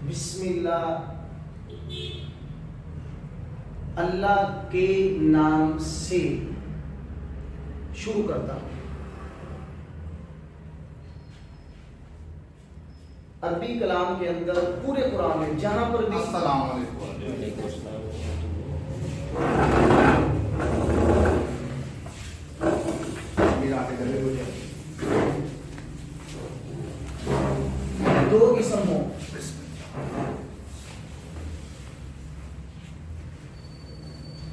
بسم اللہ، اللہ کے نام سے شروع کرتا ہوں۔ عربی کلام کے اندر پورے قرآن میں جہاں پر بھی السلام علیکم دو اسم ہوں،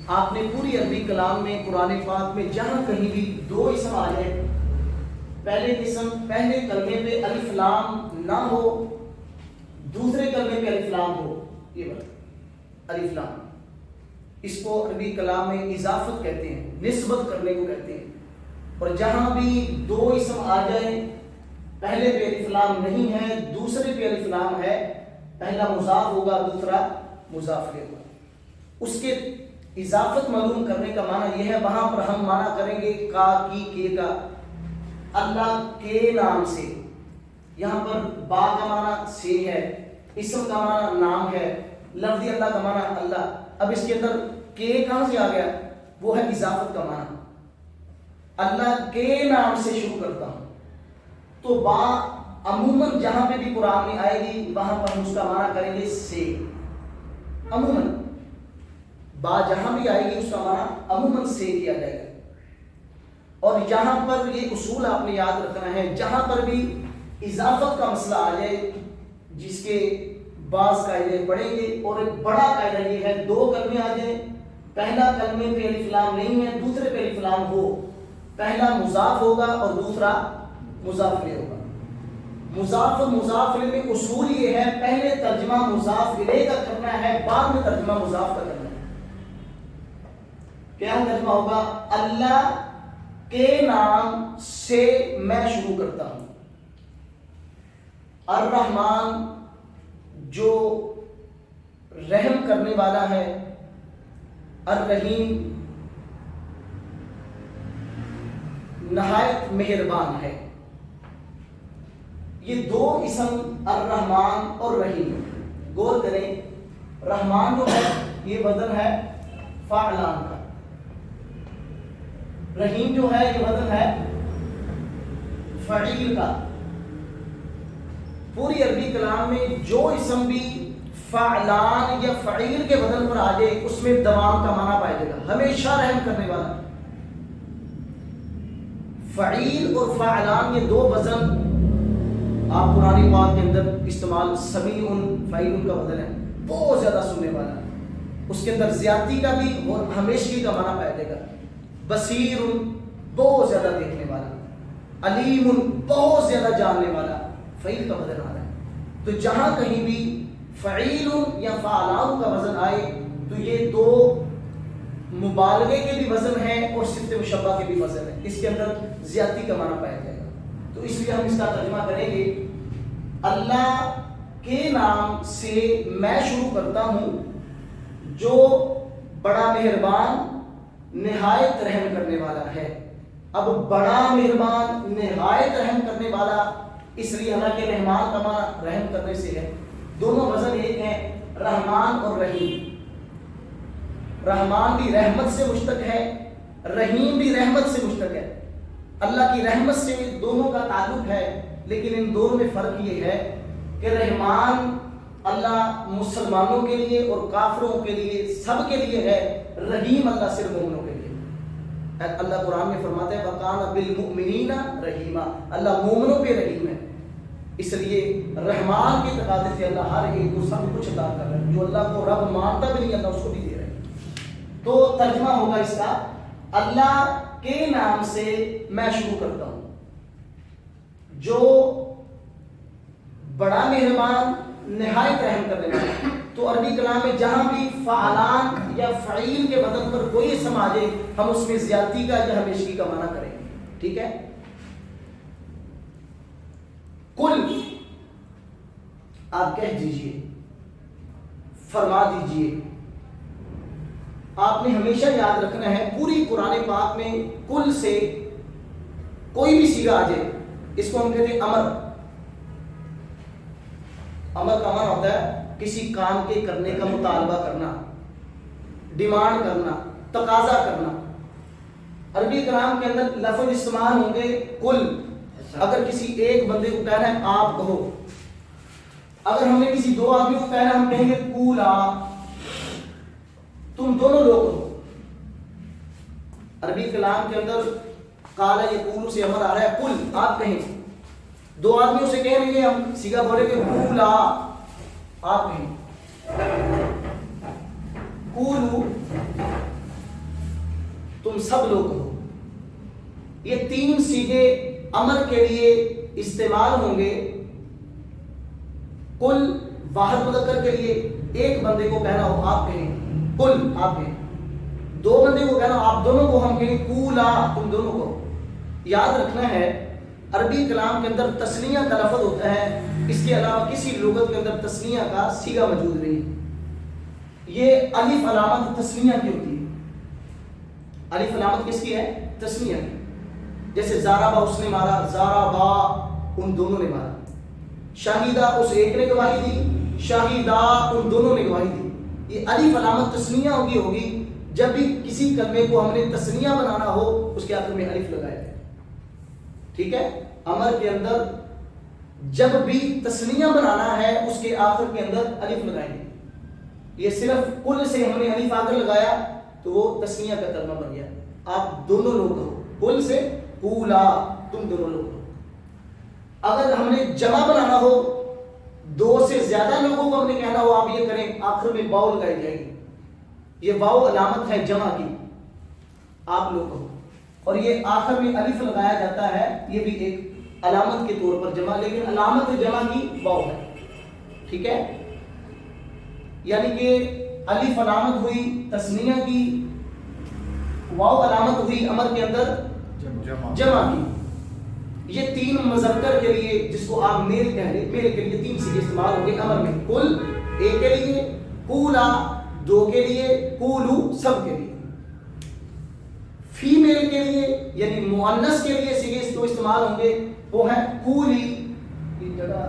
آپ نے پوری عربی کلام میں قرآن پاک میں جہاں کہیں بھی دو اسم آ جائے، پہلے کلمے پہ الف لام نہ ہو، دوسرے کلمے پہ الف لام ہو، یہ بات الف لام، اس کو عربی کلام میں اضافت کہتے ہیں، نسبت کرنے کو کہتے ہیں۔ اور جہاں بھی دو اسم آ جائیں، پہلے پہ الف لام نہیں ہے، دوسرے پہ الف لام ہے، پہلا مضاف ہوگا، دوسرا مضاف الیہ ہوگا، اس کے اضافت معلوم کرنے کا معنی یہ ہے، وہاں پر ہم معنی کریں گے کا کی کے کا، اللہ کے نام سے، یہاں پر با کا معنی سے ہے، اسم کا معنی نام ہے، لفظی اللہ کا معنی اللہ۔ اب اس کے اندر کے کہاں سے آ گیا؟ وہ ہے اضافت کا معنی، اللہ کے نام سے شروع کرتا ہوں۔ تو با عموماً جہاں پہ بھی قرآن میں آئے گی وہاں پر ہم اس کا معنی کریں گے سے، عموماً با جہاں بھی آئے گی اس کا معنی عموماً سے کیا جائے گا۔ اور یہاں پر یہ اصول آپ نے یاد رکھنا ہے، جہاں پر بھی اضافت کا مسئلہ آ جائے، جس کے بعض قاعدے پڑھیں گے، اور ایک بڑا قاعدہ یہ ہے، دو کلمے آ جائیں، پہلا کلمے پہ الف لام نہیں ہے، دوسرے پہ الف لام ہو، پہلا مضاف ہوگا اور دوسرا مضاف الیہ ہوگا۔ مضاف اور مضاف الیہ میں اصول یہ ہے، پہلے ترجمہ مضاف الیہ کا کرنا ہے، بعد میں ترجمہ مضاف کا کرنا ہے۔ کیا ترجمہ ہوگا؟ اللہ کے نام سے میں شروع کرتا ہوں، الرحمن جو رحم کرنے والا ہے، الرحیم نہایت مہربان ہے۔ یہ دو اسم الرحمن اور رحیم، غور کریں، رحمان جو ہے یہ وزن ہے فعلان کا، رحیم جو ہے یہ وزن ہے فعیل کا۔ پوری عربی کلام میں جو اسم بھی فعلان یا فعیل کے وزن پر آ جائے اس میں دوام کا معنی پایا جائے گا، ہمیشہ رحم کرنے والا۔ فعیل اور فعلان یہ دو وزن آپ قرآن پاک کے اندر استعمال، سمیع فعیل کا وزن ہے، بہت زیادہ سننے والا، اس کے اندر زیادتی کا بھی اور ہمیشگی کا معنی پایا جائے گا۔ بصیر بہت زیادہ دیکھنے والا، علیم بہت زیادہ جاننے والا، فعیل کا وزن آ رہا ہے۔ تو جہاں کہیں بھی فعیل یا فعلان کا وزن آئے تو یہ دو مبالغے کے بھی وزن ہیں اور صفت مشبہ کے بھی وزن ہے، اس کے اندر زیادتی کا معنی پایا جائے گا۔ تو اس لیے ہم اس کا ترجمہ کریں گے، اللہ کے نام سے میں شروع کرتا ہوں جو بڑا مہربان نہایت رحم کرنے والا ہے۔ اب بڑا مہربان نہایت رحم کرنے والا، اس لیے حالانکہ رحمان کا معنی رحم کرنے سے ہے، دونوں وزن ایک ہیں، رحمان اور رحیم۔ رحمان بھی رحمت سے مشتق ہے، رحیم بھی رحمت سے مشتق ہے، اللہ کی رحمت سے دونوں کا تعلق ہے، لیکن ان دونوں میں فرق یہ ہے کہ رحمان اللہ مسلمانوں کے لیے اور کافروں کے لیے سب کے لیے ہے، رحیم اللہ صرف مومنوں کے لیے۔ اللہ قرآن میں فرماتا ہے وَقَانَ بِالْمُؤْمِنِينَ رَحِيمًا، اللہ مومنوں پہ رحیم ہے، اس لیے رحمان کے تقاضے سے اللہ ہر ایک کو سب کچھ عطا کر رہا ہے، جو اللہ کو رب مانتا بھی نہیں اللہ اس کو بھی دے رہا ہے۔ تو ترجمہ ہوگا اس کا، اللہ کے نام سے میں شروع کرتا ہوں جو بڑا مہربان نہایت رحم کرنے والا۔ تو عربی کلام میں جہاں بھی فعلان یا فعیل کے وزن پر کوئی اسم آ جائے ہم اس میں زیادتی کا یا ہمیشگی کا معنی کریں گے، ٹھیک ہے؟ کل آپ کہہ دیجئے، فرما دیجئے، آپ نے ہمیشہ یاد رکھنا ہے پوری قرآن پاک میں کل سے کوئی بھی صیغہ آ جائے اس کو ہم کہتے ہیں امر، امر کا معنی ہوتا ہے کسی کام کے کرنے کا مطالبہ کرنا، ڈیمانڈ کرنا، تقاضا کرنا۔ عربی کلام کے اندر لفظ استعمال ہوں گے کل، اگر کسی ایک بندے کو کہنا ہے آپ کہو، اگر ہم نے کسی دو آدمی کو کہنا ہے ہم کہیں گے کولا، تم دونوں لوگ کہو۔ عربی کلام کے اندر قال یقول سے امر آ رہا ہے کل، آپ کہیں۔ دو آدمیوں سے کہیں گے ہم سیگا بولے کہ کولا، آپ کہیں کولو، تم سب لوگ کہو۔ یہ تین سیغے امر کے لیے استعمال ہوں گے۔ کل واحد مذکر کے لیے ایک بندے کو کہنا ہو آپ کہیں کل، آپ کہیں۔ دو بندے کو کہنا آپ دونوں کو ہم کہیں کولا، تم دونوں کو۔ یاد رکھنا ہے عربی کلام کے اندر تسنیہ کا لفظ ہوتا ہے، اس کے علاوہ کسی لغت کے اندر تسنیہ کا صیغہ موجود نہیں۔ یہ الف علامت تسنیہ کی ہوتی ہے۔ الف علامت کس کی ہے؟ تسنیہ کی۔ جیسے زارابا اس نے مارا، زارابا ان دونوں نے مارا، شاہدہ اس ایک نے گواہی دی، شاہدہ ان دونوں نے گواہی دی۔ یہ الف علامت تسنیہ ہوگی جب بھی کسی کلمے کو ہم نے تسنیہ بنانا ہو اس کے آخر میں الف لگایا جائے۔ ٹھیک ہے، امر کے اندر جب بھی تسنیہ بنانا ہے اس کے آخر کے اندر الف لگائیں گے۔ یہ صرف کل سے ہم نے الف آخر لگایا تو وہ تسنیہ کا کلمہ بن گیا۔ آپ دونوں لوگ کہو، کل سے کولا، تم دونوں لوگ کہو۔ اگر ہم نے جمع بنانا ہو، دو سے زیادہ لوگوں کو ہم نے کہنا ہو آپ یہ کریں، آخر میں واو لگائی جائے گی۔ یہ واو علامت ہے جمع کی، آپ لوگ کہو۔ اور یہ آخر میں الف لگایا جاتا ہے، یہ بھی ایک علامت کے طور پر جمع، لیکن علامت جمع کی واو ہے۔ ٹھیک ہے، یعنی کہ الف علامت ہوئی تسنیہ کی، واو علامت ہوئی امر کے اندر جمع کی۔ یہ تین مذکر کے لیے جس کو آپ میل کہہ لیں، میل کے لیے تین صیغے استعمال ہوں گے امر میں۔ کل ایک کے لیے، کولا دو کے لیے، کولو سب کے لیے۔ فیمیل کے لیے یعنی مؤنث کے لیے صیغے جو استعمال ہوں گے وہ ہے کولی، یہ جگہ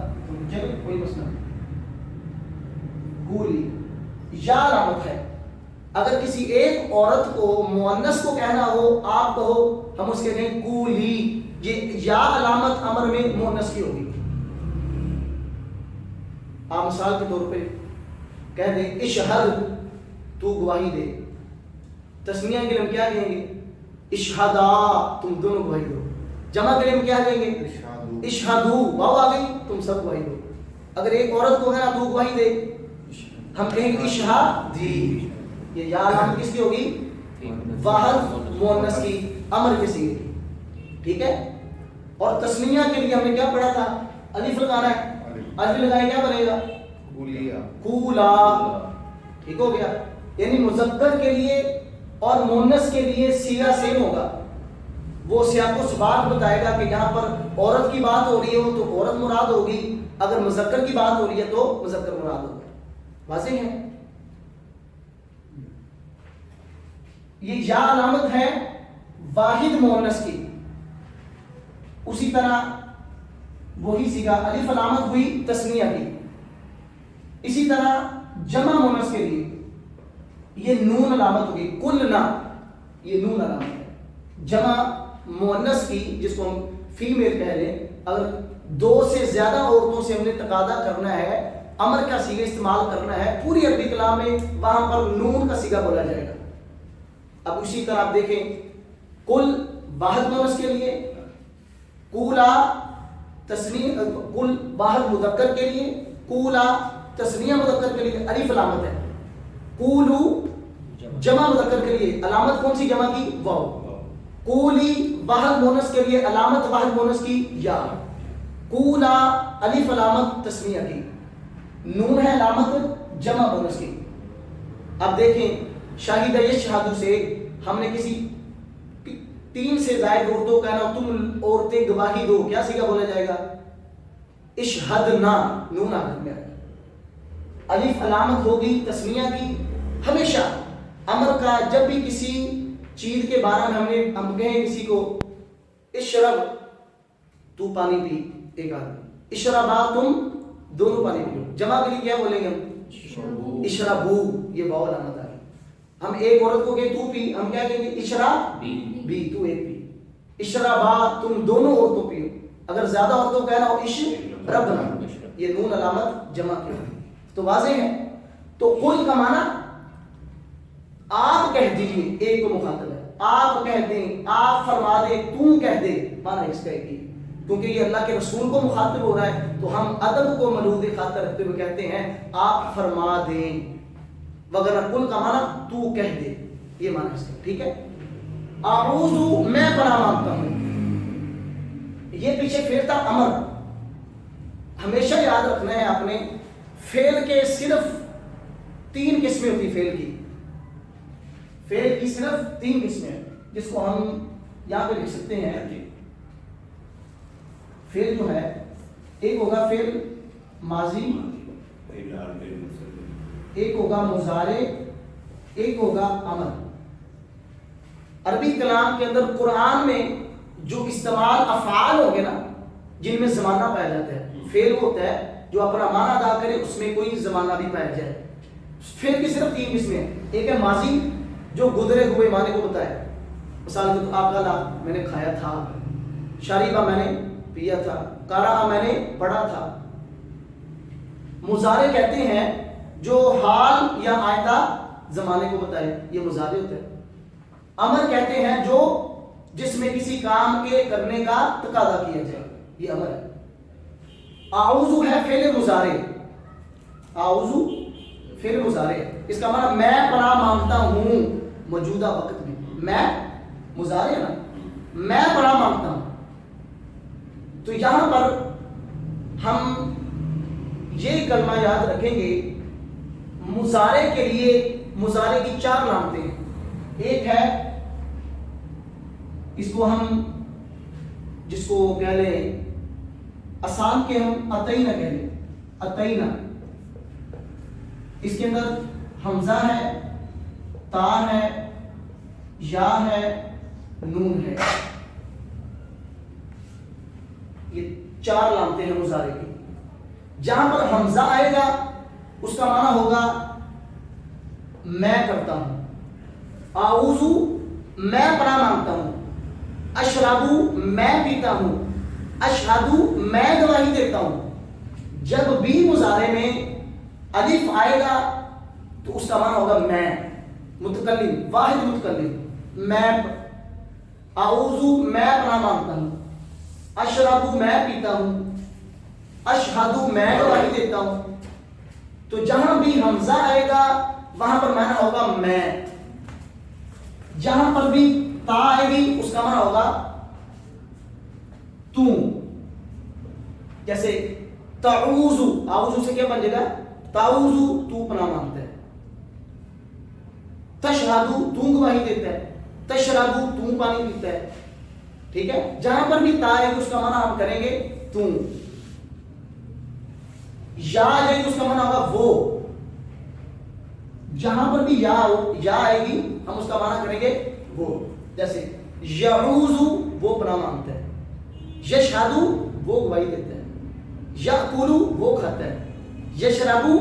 کوئی مسئلہ نہیں، کولی یا علامت ہے۔ اگر کسی ایک عورت کو مؤنث کو کہنا ہو آپ کہو، ہم اس کے کہیں کولی، یہ یا علامت امر میں مؤنث کی ہوگی۔ آپ مثال کے طور پہ کہہ دیں اشہد، تو گواہی دے۔ تسنیہ کے لیے ہم کیا کہیں گے؟ اشہدا، تم دونوں گواہی دو۔ جمع کے لیے ہم کیا کہیں گے؟ اشہدو، واو آ گئی، تم سب گواہی دو۔ اگر ایک عورت کو کہنا تو گواہی دے، ہم کہیں گے اشہدی۔ یہ یا علامت کس کی ہوگی؟ واحد مؤنث کی، امر کے صیغے کی۔ ٹھیک ہے، اور تسنیہ کے لیے ہم نے کیا پڑھا تھا؟ الف لگانا ہے، الف لگائے کیا بنے گا؟ کولا۔ ٹھیک ہو گیا، یعنی مذکر کے لیے اور مؤنث کے لیے صیغہ سیم ہوگا۔ وہ سیاق و سباق بتائے گا کہ یہاں پر عورت کی بات ہو رہی ہو تو عورت مراد ہوگی، اگر مذکر کی بات ہو رہی ہے تو مذکر مراد ہوگا۔ واضح ہے؟ یہ یا علامت ہے واحد مؤنث کی۔ اسی طرح وہی صیغہ الف علامت ہوئی تسنیہ کی۔ اسی طرح جمع مؤنث کے لیے یہ نون علامت ہوگی، کلنا، یہ نون علامت ہے۔ جمع مؤنث کی جس کو ہم فیمیل کہہ لیں، اگر دو سے زیادہ عورتوں سے ہم نے تقاضا کرنا ہے، امر کا صیغہ استعمال کرنا ہے پوری عربی کلام میں، وہاں پر نون کا صیغہ بولا جائے گا۔ اب اسی طرح آپ دیکھیں کل واحد مؤنث کے لیے، کولا تسنیہ، کل واحد مذکر کے لیے، کولا تسنیہ مذکر کے لیے الف علامت ہے، کولو جمع مذکر کے لیے علامت کون سی جمع کی؟ واو۔ کولی واحد مؤنث کے لیے علامت واحد مؤنث کی یا۔ کولا الف علامت تسنیہ کی، نون ہے علامت جمع مؤنث کی۔ اب دیکھیں شاہدہ یشہدو سے ہم نے کسی تین سے زائد عورتوں کہنا تم عورتیں گواہی دو، کیا صیغہ بولا جائے گا؟ اشہدنا، نون آخر میں۔ الف علامت ہوگی تسنیہ کی۔ ہمیشہ امر کا جب بھی کسی چیز کے بارے میں ہم کہیں کسی کو اشرب، تو پانی پی، ایک آدمی، اشربا تم دونوں پانی پیو. جمع کے لیے کیا بولیں گے ہم؟ اشربو. یہ واو علامت آ گئی. ہم ایک عورت کو کہیں تو پی, ہم کیا کہیں گے؟ اشربی, تو ایک پی. اشربا, تم دونوں عورتوں پیو. اگر زیادہ عورتوں کہنا ہو اشربنا, یہ نون علامت جمع کی. تو واضح ہے. تو قل کا معنی آپ کہہ دیجئے, ایک کو مخاطب ہے, آپ کہہ دیں, آپ فرما دیں, تو کہہ دے, معنی اس کا ایک ہی. کیونکہ یہ اللہ کے رسول کو مخاطب ہو رہا ہے تو ہم ادب کو ملحوظ خاطر رکھتے ہوئے کہتے ہیں آپ فرما دیں, وغیرہ. قل کا معنی تو کہہ دے, یہ معنی اس کا. ٹھیک ہے. اعوذ, میں پناہ مانگتا ہوں. یہ پیچھے فعل تھا امر. ہمیشہ یاد رکھنا ہے آپ نے, فعل کے صرف 3 قسمیں ہوتی. فعل کی صرف 3 قسمیں, جس کو ہم یہاں پہ لکھ سکتے ہیں. فعل جو ہے, ایک ہوگا فعل ماضی, ایک ہوگا مضارع, ایک ہوگا امر. عربی کلام کے اندر قرآن میں جو استعمال افعال ہو گئے نا, جن میں زمانہ پایا جاتا ہے, فعل ہوتا ہے جو اپنا معنی ادا کرے, اس میں کوئی زمانہ بھی پایا جائے. فعل کی صرف 3 قسمیں ہیں. ایک ہے ماضی جو گزرے ہوئے معنی کو بتائے, مثال کے طور آپ کا میں نے کھایا تھا, شریبہ میں نے پیا تھا, قرأ میں نے پڑھا تھا. مضارع کہتے ہیں جو حال یا آئندہ زمانے کو بتائے, یہ مضارع ہوتا ہے. امر کہتے ہیں جو جس میں کسی کام کے کرنے کا تقاضا کیا جائے, یہ امر ہے. اعوذ ہے فعل مضارع, اعوذ فعل مضارع, اس کا معنی میں پناہ مانگتا ہوں موجودہ وقت میں. میں مضارع ہے نا, میں پناہ مانگتا ہوں. تو یہاں پر ہم یہ کلمہ یاد رکھیں گے, مضارع کے لیے مضارع کی 4 علامتیں ہیں. ایک ہے, اس کو ہم جس کو کہہ لیں آسان کے ہم اتینا کہہ لیں, اتینا. اس کے اندر حمزہ ہے, تا ہے, یا ہے, نون ہے. یہ 4 علامتیں ہیں مضارع کی. جہاں پر حمزہ آئے گا اس کا معنی ہوگا میں کرتا ہوں. اعوذ میں پناہ مانگتا ہوں. اشربو میں پیتا ہوں. اشہدو میں گواہی دیتا ہوں. جب بھی مضارع میں الف آئے گا تو اس کا معنی ہوگا میں, متکلم, واحد متکلم. میں اعوذ میں پناہ مانگتا ہوں. اشربو میں پیتا ہوں. اشہدو میں گواہی دیتا ہوں. تو جہاں بھی حمزہ آئے گا وہاں پر معنی ہوگا میں. جہاں پر بھی تا آئے گی اس کا معنی ہوگا تو. جیسے تعوذ, اعوذ سے کیا بن جائے گا؟ تعوذ, تو پناہ مانگتا ہے. تشہدو تو گواہی دیتا ہے. تشربو تو پانی پیتا ہے. ٹھیک ہے. جہاں پر بھی تا آئے گی اس کا معنی ہم کریں گے تو. یا آئے گی اس کا معنی ہوگا وہ. جہاں پر بھی یا آئے گی ہم اس کا معنی کریں گے وہ. جیسے یعوذ وہ پناہ مانگتا ہے. یشہدو وہ گواہی دیتا ہے. یأکلو وہ کھاتا ہے. یشربو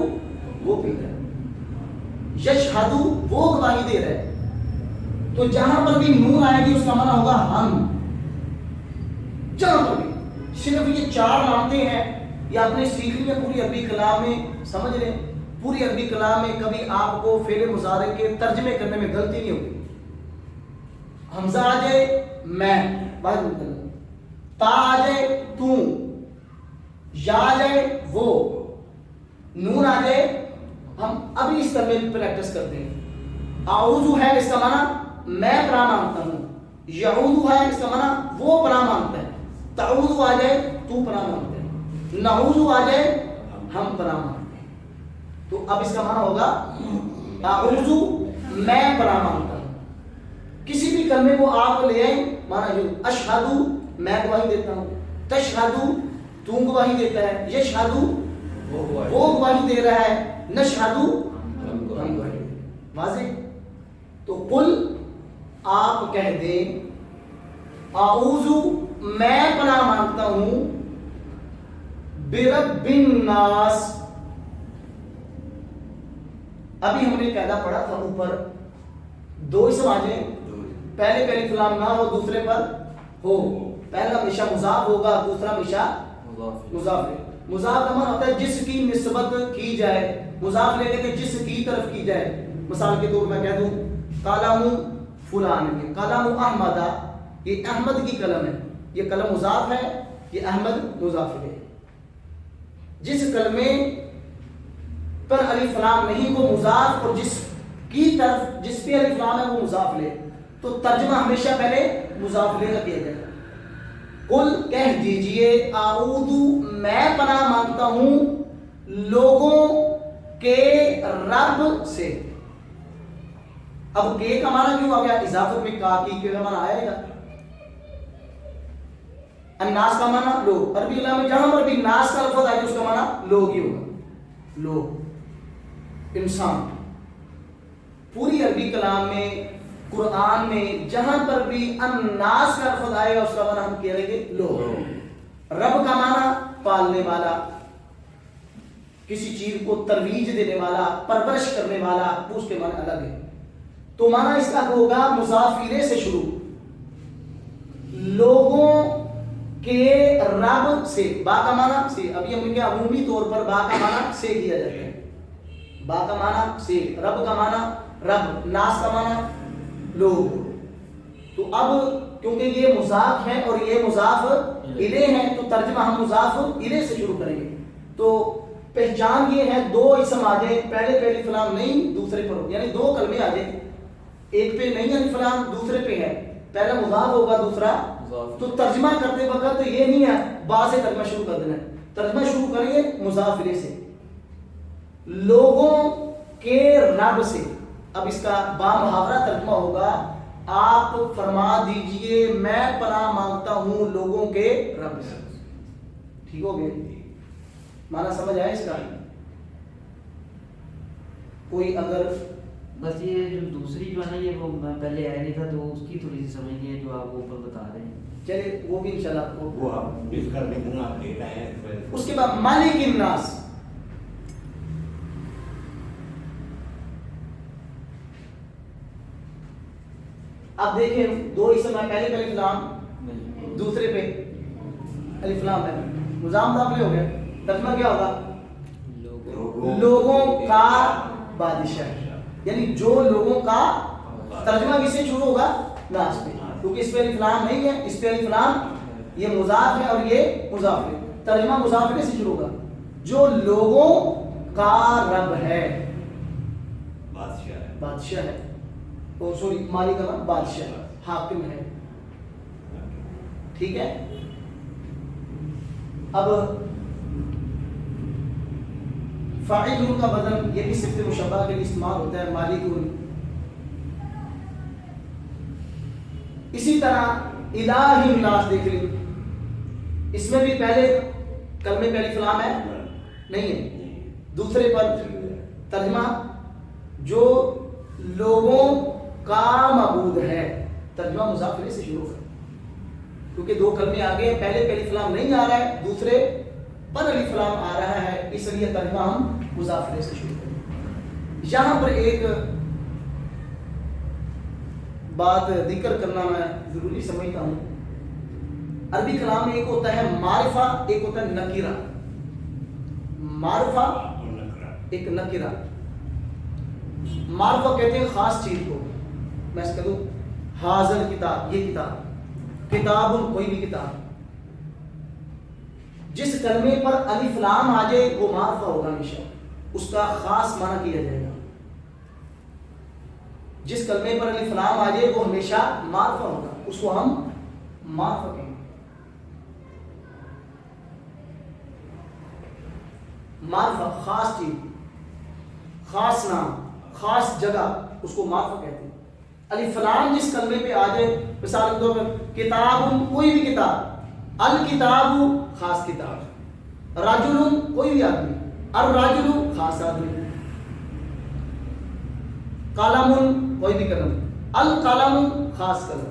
وہ پیتا ہے. یشہدو وہ گواہی دے رہا ہے. تو جہاں پر بھی نون آئے گی اس کا معنی ہوگا ہم. جہاں پر بھی صرف یہ 4 علامتیں ہیں, یہ آپ نے سیکھ لی ہے پوری عربی کلام میں. سمجھ لیں پوری عربی کلام میں کبھی آپ کو فعل مضارع کے ترجمے کرنے میں غلطی نہیں ہوگی. حمزہ آ جائے میں, واحد متکلم. تا آ جائے تو, یا آ جائے وہ, نون آ جائے. ہم ابھی اس طرح پریکٹس کرتے ہیں. اعوذ ہے اس کا معنی میں پناہ مانگتا ہوں. یعوذ ہے اس کا معنی وہ پناہ مانگتا ہے. تعوذ آ جائے تو پناہ مانگتا ہے. نعوذ آ جائے ہم پناہ مانگتے ہیں. تو اب اس کا معنی ہوگا اعوذ میں پناہ مانگتا ہوں. کسی بھی کلمے کو آپ لے آئیں, معنی جو اشہدو میں گواہی دیتا ہوں. تشہدو تو گواہی دیتا ہے. یشہدو وہ گواہی دے رہا ہے. نشہدو ہم گواہی. واضح. تو قل آپ کہہ دیں اعوذ میں پناہ مانگتا ہوں برب الناس. ابھی ہم نے قاعدہ پڑھا تھا اوپر دو اسم آ جائیں پہلے پہ الف لام نہ ہو دوسرے پر ہو. پہلا ہمیشہ مضاف ہوگا دوسرا ہمیشہ مضاف ہے. مضاف کا معنی ہوتا ہے جس کی نسبت کی جائے. مضاف لے کے جس کی طرف کی جائے. مثال کے طور میں کہہ دوں قلم فلان ہے قلم احمد یہ احمد کی قلم ہے. یہ قلم مضاف ہے یہ احمد مضاف ہے. جس کلمے پر الف لام نہیں وہ مضاف اور جس کی طرف جس پہ الف لام ہے وہ مضاف لے تو ترجمہ ہمیشہ پہلے مضاف لے کا کیا جائے. قل کہہ دیجئے اعوذ میں پناہ مانگتا ہوں لوگوں کے رب سے. اب کے کا معنی کیوں آ گیا؟ اضافت میں کا کی کا معنی آئے گا. الناس کا معنی لوگ. عربی کلام میں جہاں پر بھی ناس کا لفظ آئے تو اس کا معنی لوگ ہی ہوگا. لوگ انسان. پوری عربی کلام میں قرآن میں جہاں پر بھی الناس کا لفظ آئے گا اس کا معنی ہم کہہ رہے گے لوگ. رب کا معنی پالنے والا کسی چیز کو ترویج دینے والا پرورش کرنے والا اس کے معنی الگ ہے. تو معنی اس کا ہوگا مضافیرے سے شروع لوگوں کے رب سے. با کا معنی سے. ابھی ہم نے کیا عمومی طور پر با کا معنی سے کیا جاتا ہے. با کا معنی سے. رب کا معنی رب. ناس کا معنی لوگ. تو اب کیونکہ یہ مضاف ہے اور یہ مضاف الیہ ہے تو ترجمہ ہم مضاف الیہ سے شروع کریں گے. تو پہچان یہ ہے دو اسم آ جائیں پہلے پہ الف لام نہیں دوسرے پر ہو. یعنی دو کلمے آ جائیں ایک پہ نہیں الف لام دوسرے پہ ہے. پہلا مضاف ہوگا دوسرا تو ترجمہ کرتے وقت یہ نہیں ہے با سے ترجمہ شروع کر دینا ہے. ترجمہ شروع کریں گے مضاف الیہ سے لوگوں کے رب سے. اب اس کا با محاورہ ترجمہ ہوگا آپ فرما دیجئے میں پناہ مانگتا ہوں لوگوں کے رب سے. ٹھیک ہو گئے؟ معنی سمجھ آیا اس کا؟ کوئی اگر بس یہ جو دوسری جو ہے نا یہ وہ میں پہلے آیا نہیں تھا تو اس کی تھوڑی سی سمجھ نہیں ہے جو آپ اوپر بتا رہے ہیں. چلے وہ بھی انشاءاللہ آپ کو وہ آپ مس کر دیں گے آپ ڈیٹا ہے. اس کے بعد مالک الناس. اب دیکھیں دو اسم ہے پہلے پہ الف لام دوسرے پہ الف لام ہے مضاف داخل ہو گیا. ترجمہ کیا ہوگا؟ لوگوں کا بادشاہ. یعنی جو لوگوں کا. ترجمہ کس سے شروع ہوگا؟ ناس پہ کیونکہ اس پہ الف لام نہیں ہے. اس پہ الف لام یہ مضاف ہے اور یہ مضاف ہے. ترجمہ مضاف سے شروع ہوگا جو لوگوں کا رب ہے بادشاہ ہے. سوری مالک کا نام بادشاہ حاکم ہے. ٹھیک ہے. اب فاعل کا بدن یہ بھی صفت مشبہ کے لیے استعمال ہوتا ہے مالک. اسی طرح الہ الناس دیکھ لیں اس میں بھی پہلے کلمے پہ الف لام ہے نہیں ہے. دوسرے پر ترجمہ جو لوگوں کا معبود ہے. ترجمہ مضاف الیہ سے شروع ہے کیونکہ دو کلمے آگے پہلے پہ الف لام نہیں آ رہا ہے دوسرے پر الف لام آ رہا ہے اس لیے ترجمہ ہم مضاف الیہ سے شروع کریں. یہاں پر ایک بات ذکر کرنا میں ضروری سمجھتا ہوں. عربی کلام میں ایک ہوتا ہے معرفہ ایک ہوتا ہے نکرہ. معرفہ ایک نکرہ. معرفہ کہتے ہیں خاص چیز کو. میں اس کہوں حاضر کتاب یہ کتاب کتاب کوئی بھی کتاب. جس کلمے پر الف لام آ جائے وہ معرفہ ہوگا ہمیشہ. اس کا خاص معنی کیا جائے گا. جس کلمے پر الف لام آ جائے وہ ہمیشہ معرفہ ہوگا. اس کو ہم معرفہ کہیں گے. معرفہ خاص چیز خاص نام خاص جگہ اس کو معرفہ کہتے ہیں. الف لام جس کلمے پہ آ جائے مثال کے طور پر کتاب کوئی بھی کتاب. الکتاب خاص کتاب. رجل کوئی بھی آدمی. الرجل خاص آدمی. قلم کوئی بھی قلم. القلم خاص قلم.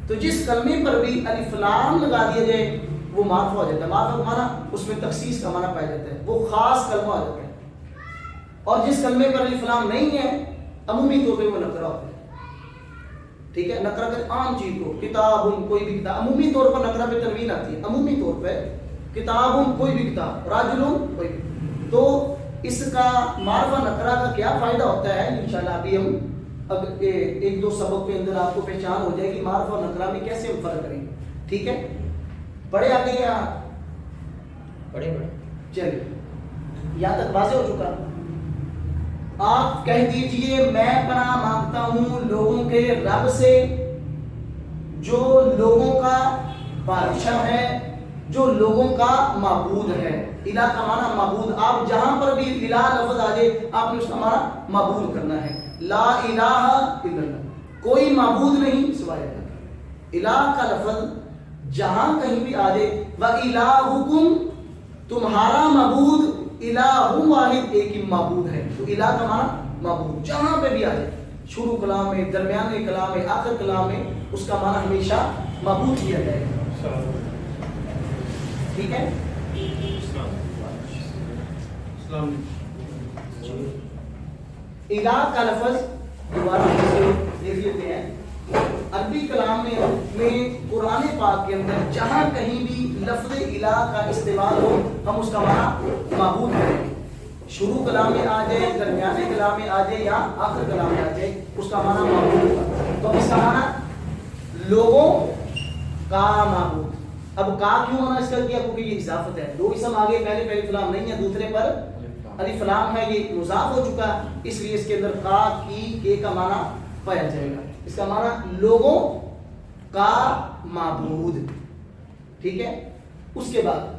تو جس کلمے پر بھی الف لام لگا دیا جائے وہ معرفہ ہو جاتا ہے. معرفہ کا معنی اس میں تخصیص کا معنی پایا جاتا ہے, وہ خاص کلمہ ہو جاتا ہے. اور جس کلمے پر الف لام نہیں ہے عمومی طور پہ وہ نکرہ ہوتا ہے. ٹھیک ہے, نکرہ کا عام چیز کو, کتاب کوئی بھی کتاب, عمومی طور پر نکرہ پہ تنوین آتی ہے, عمومی طور پہ کتاب کوئی بھی کتاب, راجل کوئی بھی. تو اس کا معرفہ نکرہ کا کیا فائدہ ہوتا ہے, انشاءاللہ ابھی ہم اب ایک دو سبق کے اندر آپ کو پہچان ہو جائے کہ معرفہ نکرہ میں کیسے ہم فرق کریں گے. ٹھیک ہے, پڑھے آگے یا بڑے چلیے یہاں تک واضح ہو چکا. آپ کہہ دیجئے میں پناہ مانگتا ہوں لوگوں کے رب سے جو لوگوں کا بادشاہ ہے, جو لوگوں کا معبود ہے. الہ کا معنی معبود, آپ جہاں پر بھی الہ لفظ آ جائے آپ نے اس کا معنی معبود کرنا ہے. لا الہ الا اللہ, کوئی معبود نہیں سوائے اللہ کا. الہ کا لفظ جہاں کہیں بھی آ جائے, وَإِلَٰهُكُمْ, تمہارا معبود الہ واحد ایک ہی معبود ہے. تو الہ کا معنی معبود جہاں پہ بھی آ جائے, شروع کلام میں, درمیانے کلام میں, آخر کلام میں, اس کا معنی ہمیشہ معبود کیا جائے گا. ٹھیک ہے, الہ کا لفظ دوبارہ دیکھ لیتے ہیں. عربی کلام میں قرآن پاک کے اندر جہاں کہیں بھی لفظ الہ کا استعمال ہو ہم اس کا معنی معبود کریں گے. شروع کلام میں آ جائے, درمیانے کلام میں آ جائے یا آخر کلام میں آ جائے, اس کا معنی معبود ہوگا. تو اس کا معنی لوگوں کا معبود. اب کا کیوں معنی اس کا کیا, کیونکہ یہ اضافت ہے. دو اسم آگے, پہلے پہ الف لام نہیں ہے, دوسرے پر الف لام ہے, یہ مضاف ہو چکا, اس لیے اس کے اندر کا کی کے کا معنی پایا جائے گا. اس کا معنی لوگوں کا معبود. ٹھیک ہے, اس کے بعد